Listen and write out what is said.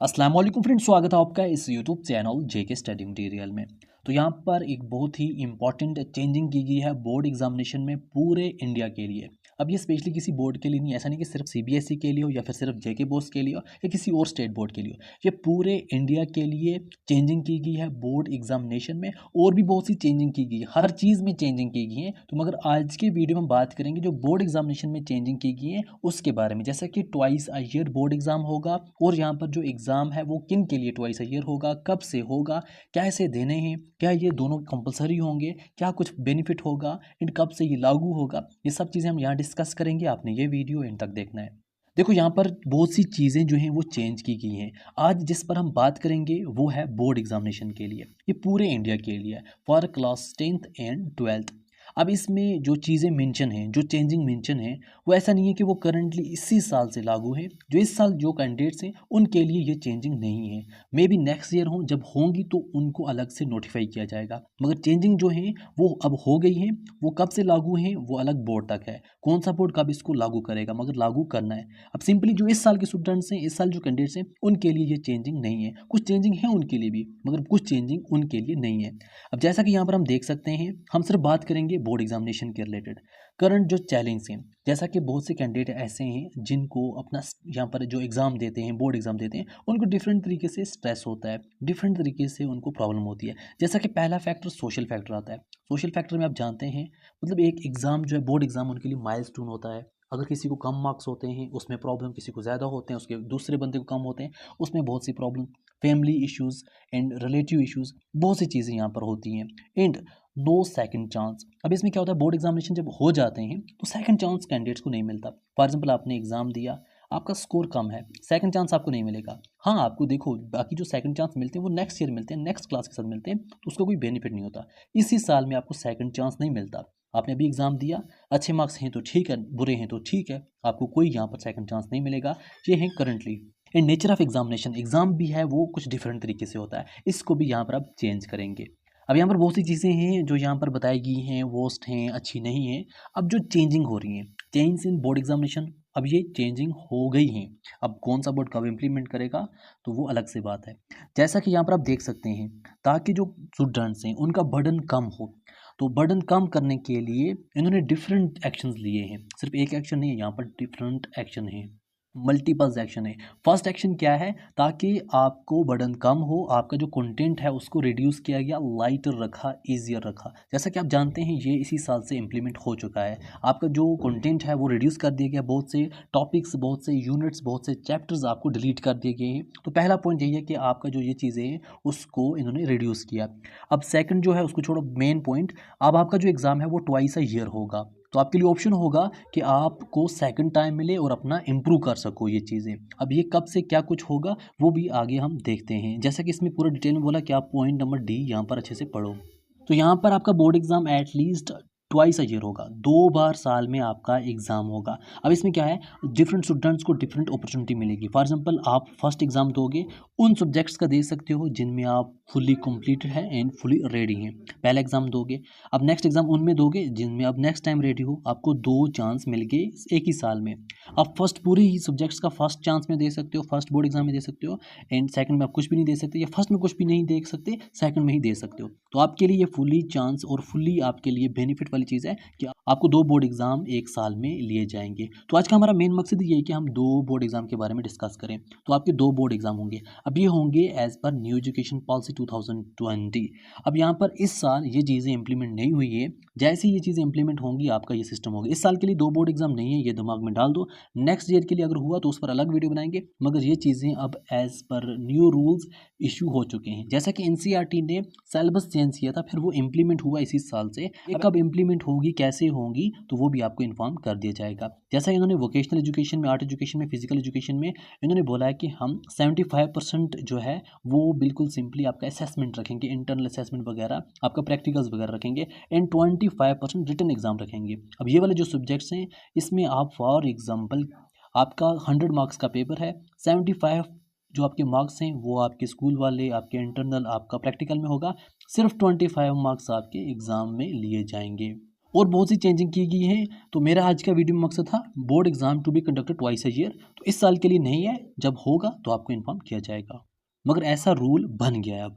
अस्सलाम वालेकुम फ्रेंड्स, स्वागत है आपका इस यूट्यूब चैनल जेके स्टडी मटेरियल में। तो यहाँ पर एक बहुत ही इंपॉर्टेंट चेंजिंग की गई है बोर्ड एग्जामिनेशन में पूरे इंडिया के लिए। अब ये स्पेशली किसी बोर्ड के लिए नहीं, ऐसा नहीं कि सिर्फ सीबीएसई के लिए हो या फिर सिर्फ जेके बोर्ड्स के लिए हो या किसी और स्टेट बोर्ड के लिए हो। ये पूरे इंडिया के लिए चेंजिंग की गई है बोर्ड एग्जामिनेशन में। और भी बहुत सी चेंजिंग की गई है, हर चीज़ में चेंजिंग की गई है। तो मगर आज के वीडियो में हम बात करेंगे जो बोर्ड एग्जामिनेशन में चेंजिंग की गई है उसके बारे में, जैसा कि twice a year board exam होगा और यहाँ पर जो एग्ज़ाम है वो किन के लिए ट्वाइस अ ईयर होगा, कब से होगा, कैसे देने हैं, क्या ये दोनों कंपलसरी होंगे, क्या कुछ बेनिफिट होगा, एंड कब से ये लागू होगा, ये सब चीज़ें हम यहाँ डिस्कस करेंगे। आपने ये वीडियो एंड तक देखना है। देखो यहाँ पर बहुत सी चीज़ें जो हैं वो चेंज की गई हैं। आज जिस पर हम बात करेंगे वो है बोर्ड एग्जामिनेशन के लिए, ये पूरे इंडिया के लिए for class 10th and 12th। अब इसमें जो चीज़ें मेंशन हैं, जो चेंजिंग मेंशन है, वो ऐसा नहीं है कि वो करंटली इसी साल से लागू है। जो इस साल जो कैंडिडेट्स हैं उनके लिए ये चेंजिंग नहीं है। मे बी नेक्स्ट ईयर हो, जब होंगी तो उनको अलग से नोटिफाई किया जाएगा। मगर चेंजिंग जो है वो अब हो गई है। वो कब से लागू है वो अलग बोर्ड तक है, कौन सा बोर्ड कब इसको लागू करेगा, मगर लागू करना है। अब सिंपली जो इस साल के स्टूडेंट्स हैं, इस साल जो कैंडिडेट्स हैं, उनके लिए ये चेंजिंग नहीं है। कुछ चेंजिंग है उनके लिए भी, मगर कुछ चेंजिंग उनके लिए नहीं है। अब जैसा कि यहाँ पर हम देख सकते हैं, हम सिर्फ बात करेंगे बोर्ड एग्जामिनेशन के रिलेटेड करंट जो चैलेंज हैं। जैसा कि बहुत से कैंडिडेट ऐसे हैं जिनको अपना यहाँ पर जो एग्ज़ाम देते हैं, बोर्ड एग्ज़ाम देते हैं, उनको डिफरेंट तरीके से स्ट्रेस होता है, डिफरेंट तरीके से उनको प्रॉब्लम होती है। जैसा कि पहला फैक्टर सोशल फैक्टर आता है। सोशल फैक्टर में आप जानते हैं, मतलब एक एग्ज़ाम जो है बोर्ड एग्ज़ाम उनके लिए माइलस्टोन होता है। अगर किसी को कम मार्क्स होते हैं उसमें प्रॉब्लम, किसी को ज़्यादा होते हैं उसके दूसरे बंदे को कम होते हैं उसमें बहुत सी problem, family issues and relative issues, बहुत सी चीज़ें यहाँ पर होती हैं। And no second chance. अब इसमें क्या होता है, बोर्ड एग्जामिनेशन जब हो जाते हैं तो सेकंड चांस कैंडिडेट्स को नहीं मिलता। फॉर एग्जांपल आपने एग्जाम दिया, आपका स्कोर कम है, सेकंड चांस आपको नहीं मिलेगा। हाँ, आपको देखो बाकी जो सेकंड चांस मिलते हैं वो नेक्स्ट ईयर मिलते हैं, नेक्स्ट क्लास के साथ मिलते हैं, तो उसका कोई बेनिफिट नहीं होता। इसी साल में आपको सेकंड चांस नहीं मिलता। आपने अभी एग्ज़ाम दिया, अच्छे मार्क्स हैं तो ठीक है, बुरे हैं तो ठीक है, आपको कोई यहाँ पर सेकंड चांस नहीं मिलेगा। ये है currently. And nature of examination, exam भी है वो कुछ डिफरेंट तरीके से होता है, इसको भी यहाँ पर आप चेंज करेंगे। अब यहाँ पर बहुत सी चीज़ें हैं जो यहाँ पर बताई गई हैं, वर्स्ट हैं, अच्छी नहीं हैं। अब जो चेंजिंग हो रही हैं, चेंज इन बोर्ड एग्जामिनेशन, अब ये चेंजिंग हो गई हैं। अब कौन सा बोर्ड कब इम्प्लीमेंट करेगा तो वो अलग से बात है। जैसा कि यहाँ पर आप देख सकते हैं, ताकि जो स्टूडेंट्स हैं उनका बर्डन कम हो, तो बर्डन कम करने के लिए इन्होंने डिफरेंट एक्शंस लिए हैं। सिर्फ एक एक्शन नहीं है, यहाँ पर डिफरेंट एक्शन है, मल्टीपल एक्शन है। फर्स्ट एक्शन क्या है, ताकि आपको बर्डन कम हो, आपका जो कंटेंट है उसको रिड्यूस किया गया, लाइटर रखा, इजियर रखा। जैसा कि आप जानते हैं ये इसी साल से इम्प्लीमेंट हो चुका है। आपका जो कंटेंट है वो रिड्यूस कर दिया गया, बहुत से टॉपिक्स, बहुत से यूनिट्स, बहुत से चैप्टर्स आपको डिलीट कर दिए गए हैं। तो पहला पॉइंट यही है कि आपका जो ये चीज़ें हैं उसको इन्होंने रिड्यूस किया। अब सेकंड जो है उसको छोड़ो, मेन पॉइंट, अब आपका जो एग्ज़ाम है वो ट्वाइस अ ईयर होगा। तो आपके लिए ऑप्शन होगा कि आपको सेकंड टाइम मिले और अपना इम्प्रूव कर सको ये चीज़ें। अब ये कब से क्या कुछ होगा वो भी आगे हम देखते हैं। जैसा कि इसमें पूरा डिटेल में बोला कि आप पॉइंट नंबर डी यहाँ पर अच्छे से पढ़ो। तो यहाँ पर आपका board exam at least twice a year होगा, 2 बार साल में आपका एग्ज़ाम होगा। अब इसमें क्या है, डिफरेंट स्टूडेंट्स को डिफरेंट अपॉर्चुनिटी मिलेगी। फॉर एग्जांपल आप फर्स्ट एग्ज़ाम दोगे, उन सब्जेक्ट्स का दे सकते हो जिनमें आप फुली कंप्लीटेड है एंड फुली रेडी हैं, पहला एग्ज़ाम दोगे। अब नेक्स्ट एग्ज़ाम उनमें दोगे जिनमें अब नेक्स्ट टाइम रेडी हो। आपको 2 चांस मिल गए एक ही साल में। आप फर्स्ट पूरी ही सब्जेक्ट्स का फर्स्ट चांस में दे सकते हो, फर्स्ट बोर्ड एग्ज़ाम में दे सकते हो, एंड सेकंड में आप कुछ भी नहीं दे सकते, या फर्स्ट में कुछ भी नहीं दे सकते, सेकंड में ही दे सकते हो। तो आपके लिए ये फुली चांस और फुली आपके लिए बेनिफिट वाली चीज़ है कि आपको 2 बोर्ड एग्ज़ाम एक साल में लिए जाएंगे। तो आज का हमारा मेन मकसद ये है कि हम 2 बोर्ड एग्ज़ाम के बारे में डिस्कस करें। तो आपके 2 बोर्ड एग्ज़ाम होंगे। अब ये होंगे as per new education policy 2020। अब यहाँ पर इस साल ये चीज़ें इंप्लीमेंट नहीं हुई है, जैसे ये चीज़ें इंप्लीमेंट होंगी आपका ये सिस्टम होगा। इस साल के लिए 2 बोर्ड एग्ज़ाम नहीं है, ये दिमाग में डाल दो। नेक्स्ट ईयर के लिए अगर हुआ तो उस पर अलग वीडियो बनाएंगे, मगर ये चीज़ें अब as per new rules issue हो चुके हैं। जैसा कि एनसीईआरटी ने सिलेबस चेंज किया था, फिर वो इम्प्लीमेंट हुआ इसी साल से। ये कब इम्प्लीमेंट होगी, कैसे होंगी, तो वो भी आपको इन्फॉर्म कर दिया जाएगा। जैसा इन्होंने वोकेशनल एजुकेशन में, आर्ट एजुकेशन में, फिजिकल एजुकेशन में इन्होंने बोला है कि हम 75% जो है वो बिल्कुल सिंपली आपका असेसमेंट रखेंगे, इंटरनल असेसमेंट वगैरह, आपका प्रैक्टिकल्स वगैरह रखेंगे, एंड 25% रिटन एग्जाम रखेंगे। अब ये वाले जो सब्जेक्ट्स हैं इसमें आप फॉर एग्जाम्पल आपका 100 मार्क्स का पेपर है, 75 जो आपके मार्क्स हैं वो आपके स्कूल वाले, आपके इंटरनल, आपका प्रैक्टिकल में होगा। सिर्फ 25 मार्क्स आपके एग्ज़ाम में लिए जाएंगे। और बहुत सी चेंजिंग की गई है। तो मेरा आज का वीडियो में मकसद था board exam to be conducted twice a year. तो इस साल के लिए नहीं है, जब होगा तो आपको इन्फॉर्म किया जाएगा, मगर ऐसा रूल बन गया है अब।